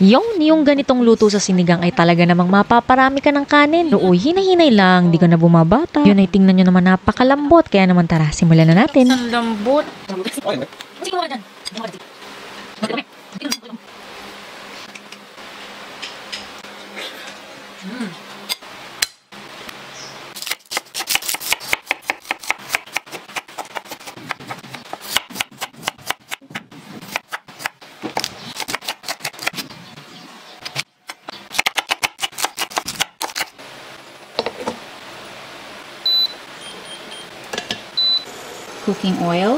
Yung ganitong luto sa sinigang ay talaga namang mapaparami ka ng kanin. Uy, hinay-hinay lang, di ka na bumabata. Yun ay tingnan nyo naman napakalambot. Kaya naman tara, simulan na natin. Ang lambot. Cooking oil,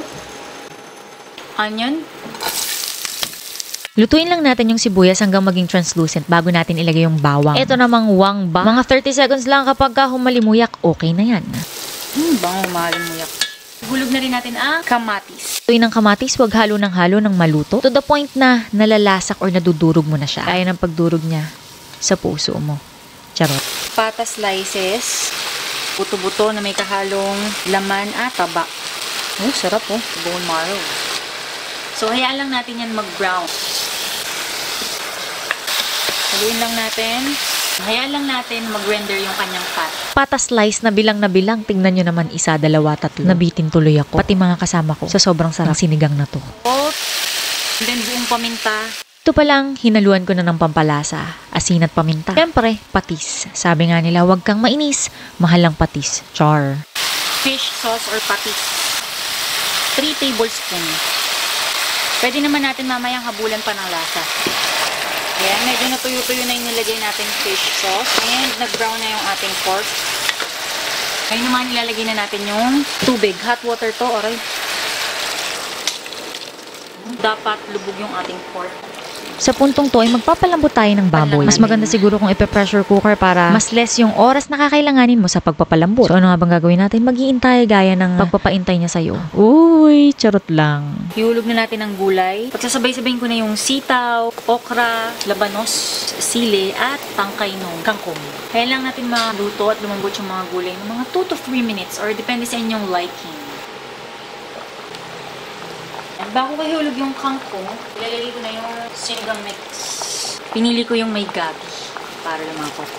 onion. Lutuin lang natin yung sibuyas hanggang maging translucent bago natin ilagay yung bawang. Ito namang wangba. Mga 30 seconds lang kapag humalimuyak, okay na yan. Bango humalimuyak. Hulog na rin natin ang kamatis. Lutuin ng kamatis, wag halo ng maluto. To the point na nalalasak or nadudurog mo na siya. Kaya ng pagdurog niya sa puso mo. Charot. Pata slices. Buto-buto na may kahalong laman at taba. Oh, sarap oh. Bone marrow. So, hayaan lang natin yan mag-brown. Haluin lang natin. Hayaan lang natin mag-render yung kanyang fat. Pata slice na bilang. Tingnan nyo naman, 1, 2, 3. Nabitin tuloy ako. Pati mga kasama ko. Sa sobrang sarap sinigang na to. And then, buong paminta. Ito pa lang, hinaluan ko na ng pampalasa. Asin at paminta. Siyempre, patis. Sabi nga nila, wag kang mainis. Mahal ang patis. Char. Fish sauce or patis. 3 tablespoons. Pwede naman natin mamayang habulan pa ng lasa. Ayan, medyo natuyo-tuyo na yung nilagay natin fish sauce. And nag-brown na yung ating pork. Ngayon naman ilalagay na natin yung tubig. Hot water to, oray. Dapat lubog yung ating pork. Sa puntong to ay magpapalambot tayo ng baboy. Mas maganda siguro kung ipe-pressure cooker para mas less yung oras na kakailanganin mo sa pagpapalambot. So ano nga bang gagawin natin? Mag-iintay gaya ng pagpapaintay niya sa'yo. Uy, charot lang. Ihulog na natin ang gulay. Pagsasabay-sabayin ko na yung sitaw, okra, labanos, sili, at tangkay ng kangkong. Kaya lang natin maluto at lumambot yung mga gulay ng mga 2 to 3 minutes or depende sa inyong liking. Bago ko ihulog yung kangkong, ilalagay ko na yung sinigang mix. Pinili ko yung may gabi para lumapot.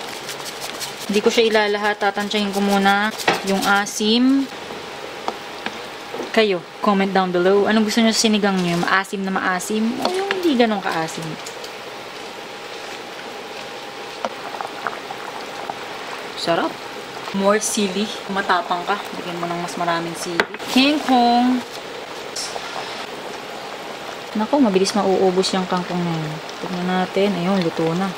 Hindi ko siya ilalahat. Tatansyahin ko muna yung asim. Kayo, comment down below. Anong gusto nyo sa sinigang nyo? Yung maasim na maasim o yung hindi ganun kaasim? Sarap. More sili. Matapang ka. Lagyan mo ng mas maraming sili. Kangkong. Naku, mabilis mauubos yung kangkong na yun. Tignan natin. Ayun, luto na.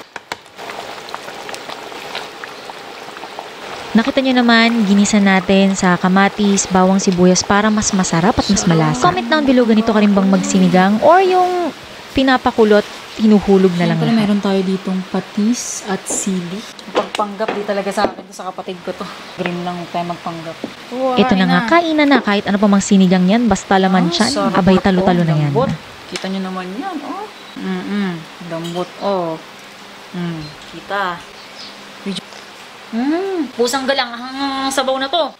Nakita nyo naman, ginisa natin sa kamatis, bawang sibuyas para mas masarap at mas malasa. Comment down below, ganito ka rin bang magsinigang? Or yung pinapakulot, hinuhulog na lang. Siyempre, meron tayo ditong patis at sili. Pagpanggap, di talaga sa akin sa kapatid ko to. Green lang tayo magpanggap. Ito na nga, kainan na. Kahit ano pa mang sinigang yan, basta laman siya. Abay, talo-talo na yan. Kita nyo naman yan, oh. Lambot, oh. Kita. Pusang galang ang sabaw na to.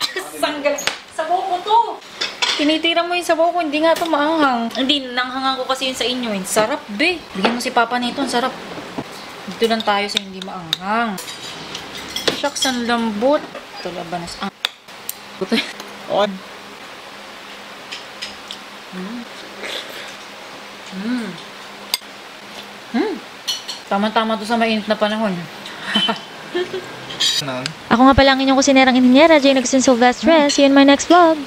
Sabaw ko to. Tinitira mo yung sabaw ko, hindi nga to maanghang. Hindi, nanghangang ko kasi yun sa inyo. Sarap, be. Bigyan mo si Papa nito, sarap. Dito lang tayo sa hindi maanghang. Shucks, ang lambot. Ito, labanas. Ito. Tama-tama to sa mainit na panahon. Ako nga pala ang inyong kusinerang inhinyera, Jane Agustin Silvestre. See you in my next vlog.